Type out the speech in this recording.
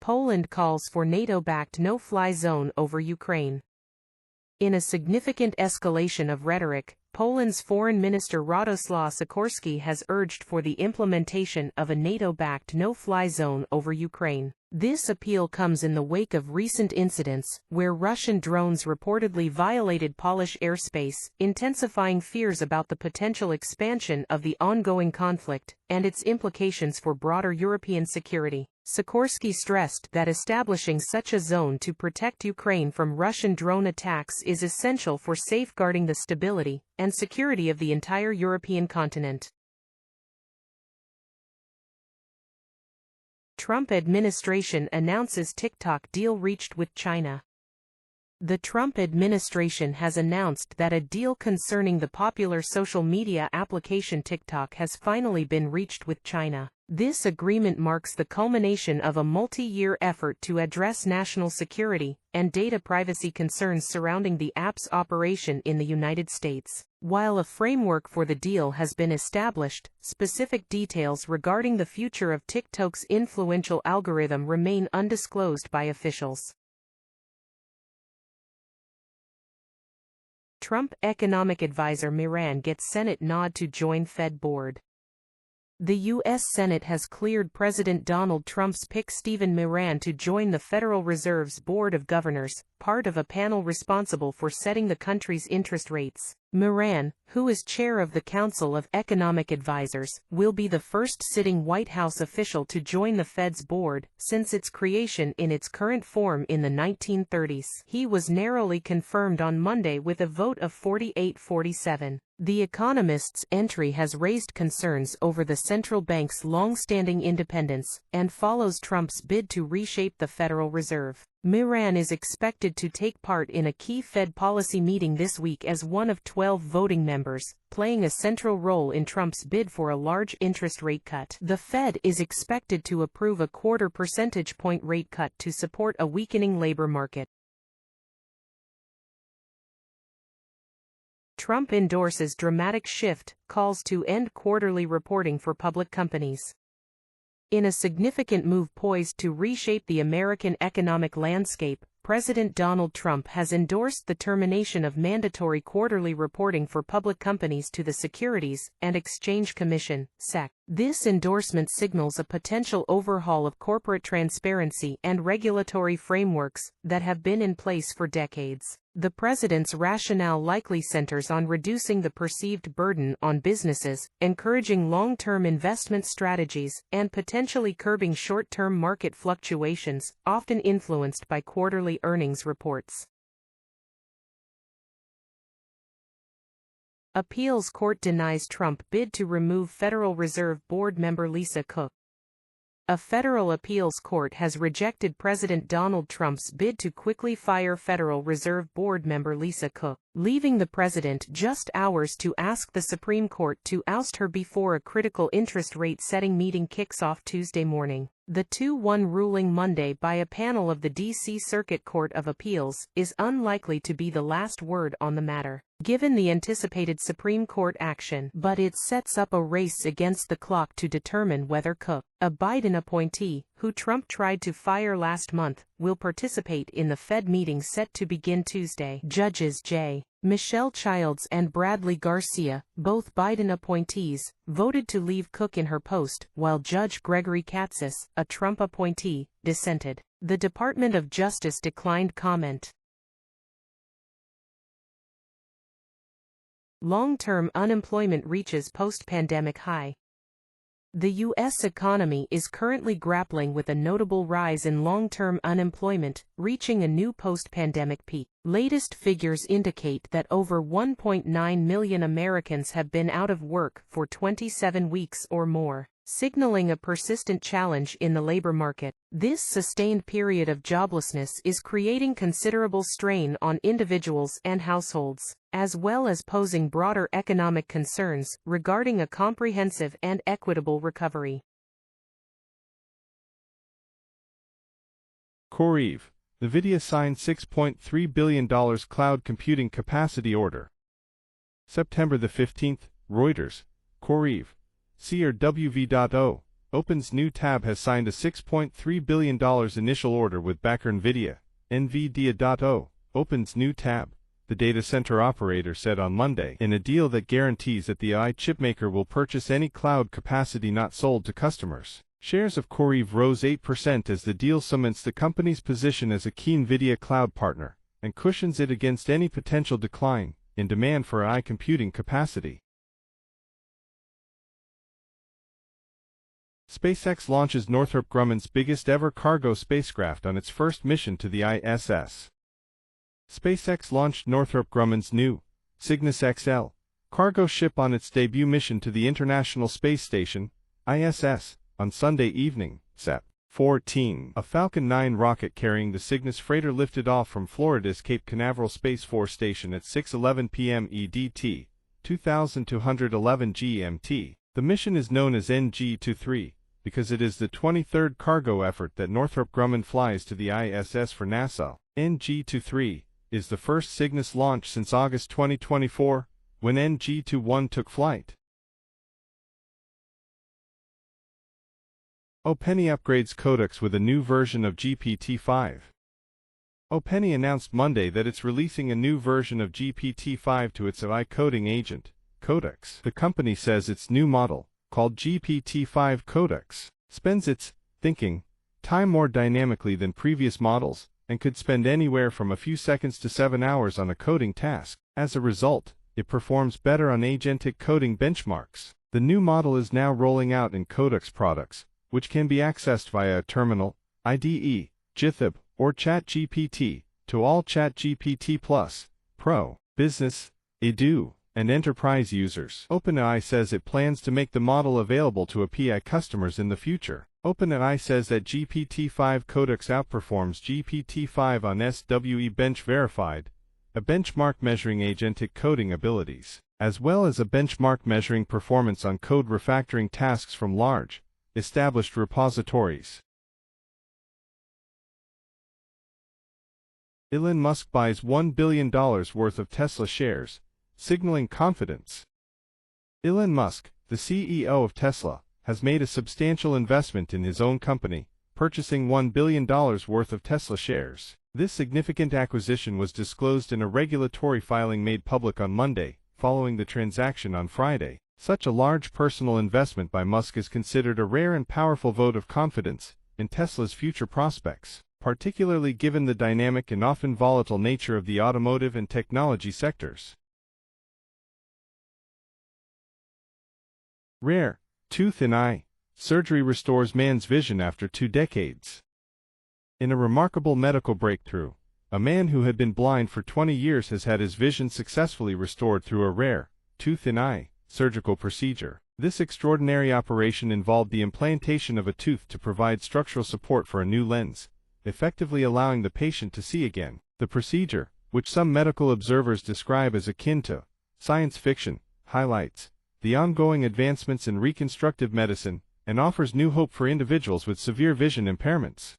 Poland calls for NATO-backed no-fly zone over Ukraine. In a significant escalation of rhetoric, Poland's Foreign Minister Radoslaw Sikorski has urged for the implementation of a NATO-backed no-fly zone over Ukraine. This appeal comes in the wake of recent incidents, where Russian drones reportedly violated Polish airspace, intensifying fears about the potential expansion of the ongoing conflict, and its implications for broader European security. Sikorski stressed that establishing such a zone to protect Ukraine from Russian drone attacks is essential for safeguarding the stability and security of the entire European continent. Trump administration announces TikTok deal reached with China. The Trump administration has announced that a deal concerning the popular social media application TikTok has finally been reached with China. This agreement marks the culmination of a multi-year effort to address national security and data privacy concerns surrounding the app's operation in the United States. While a framework for the deal has been established, specific details regarding the future of TikTok's influential algorithm remain undisclosed by officials. Trump economic advisor Miran gets Senate nod to join Fed board. The U.S. Senate has cleared President Donald Trump's pick Stephen Miran to join the Federal Reserve's Board of Governors, part of a panel responsible for setting the country's interest rates. Miran, who is chair of the Council of Economic Advisers, will be the first sitting White House official to join the Fed's board since its creation in its current form in the 1930s. He was narrowly confirmed on Monday with a vote of 48-47. The Economist's entry has raised concerns over the central bank's long-standing independence and follows Trump's bid to reshape the Federal Reserve. Miran is expected to take part in a key Fed policy meeting this week as one of 12 voting members, playing a central role in Trump's bid for a large interest rate cut. The Fed is expected to approve a 0.25 percentage point rate cut to support a weakening labor market. Trump endorses dramatic shift, calls to end quarterly reporting for public companies. In a significant move poised to reshape the American economic landscape, President Donald Trump has endorsed the termination of mandatory quarterly reporting for public companies to the Securities and Exchange Commission, SEC. This endorsement signals a potential overhaul of corporate transparency and regulatory frameworks that have been in place for decades. The president's rationale likely centers on reducing the perceived burden on businesses, encouraging long-term investment strategies, and potentially curbing short-term market fluctuations, often influenced by quarterly earnings reports. Appeals court denies Trump bid to remove Federal Reserve Board member Lisa Cook. A federal appeals court has rejected President Donald Trump's bid to quickly fire Federal Reserve Board member Lisa Cook, leaving the president just hours to ask the Supreme Court to oust her before a critical interest rate setting meeting kicks off Tuesday morning. The 2-1 ruling Monday by a panel of the D.C. Circuit Court of Appeals is unlikely to be the last word on the matter, given the anticipated Supreme Court action, but it sets up a race against the clock to determine whether Cook, a Biden appointee, who Trump tried to fire last month, will participate in the Fed meeting set to begin Tuesday. Judges J. Michelle Childs and Bradley Garcia, both Biden appointees, voted to leave Cook in her post, while Judge Gregory Katsas, a Trump appointee, dissented. The Department of Justice declined comment. Long-term unemployment reaches post-pandemic high. The U.S. economy is currently grappling with a notable rise in long-term unemployment, reaching a new post-pandemic peak. Latest figures indicate that over 1.9 million Americans have been out of work for 27 weeks or more, signaling a persistent challenge in the labor market. This sustained period of joblessness is creating considerable strain on individuals and households, as well as posing broader economic concerns regarding a comprehensive and equitable recovery. CoreWeave, NVIDIA signed $6.3 billion cloud computing capacity order. September the 15th, Reuters, CoreWeave, CRWV.O, Open's new tab has signed a $6.3 billion initial order with backer NVIDIA, NVIDIA.O. Open's new tab, the data center operator said on Monday, in a deal that guarantees that the AI chipmaker will purchase any cloud capacity not sold to customers. Shares of CoreWeave rose 8% as the deal cements the company's position as a key NVIDIA cloud partner and cushions it against any potential decline in demand for AI computing capacity. SpaceX launches Northrop Grumman's biggest ever cargo spacecraft on its first mission to the ISS. SpaceX launched Northrop Grumman's new Cygnus XL cargo ship on its debut mission to the International Space Station, ISS, on Sunday evening, Sep. 14. A Falcon 9 rocket carrying the Cygnus freighter lifted off from Florida's Cape Canaveral Space Force Station at 6:11 p.m. EDT, 2211 GMT. The mission is known as NG-23 because it is the 23rd cargo effort that Northrop Grumman flies to the ISS for NASA. NG-23 is the first Cygnus launch since August 2024, when NG-21 took flight. OpenAI upgrades Codex with a new version of GPT-5. OpenAI announced Monday that it's releasing a new version of GPT-5 to its AI coding agent, Codex. The company says its new model, called GPT-5 Codex, spends its thinking time more dynamically than previous models and could spend anywhere from a few seconds to 7 hours on a coding task. As a result, it performs better on agentic coding benchmarks. The new model is now rolling out in Codex products, which can be accessed via a terminal, IDE, GitHub, or ChatGPT, to all ChatGPT Plus, Pro, Business, Edu, and Enterprise users. OpenAI says it plans to make the model available to API customers in the future. OpenAI says that GPT-5 Codex outperforms GPT-5 on SWE Bench Verified, a benchmark measuring agentic coding abilities, as well as a benchmark measuring performance on code refactoring tasks from large, established repositories. Elon Musk buys $1 billion worth of Tesla shares, signaling confidence. Elon Musk, the CEO of Tesla, has made a substantial investment in his own company, purchasing $1 billion worth of Tesla shares. This significant acquisition was disclosed in a regulatory filing made public on Monday, following the transaction on Friday. Such a large personal investment by Musk is considered a rare and powerful vote of confidence in Tesla's future prospects, particularly given the dynamic and often volatile nature of the automotive and technology sectors. Rare tooth in eye surgery restores man's vision after 2 decades. In a remarkable medical breakthrough, a man who had been blind for 20 years has had his vision successfully restored through a rare tooth in eye surgical procedure. This extraordinary operation involved the implantation of a tooth to provide structural support for a new lens, effectively allowing the patient to see again. The procedure, which some medical observers describe as akin to science fiction, highlights the ongoing advancements in reconstructive medicine and offers new hope for individuals with severe vision impairments.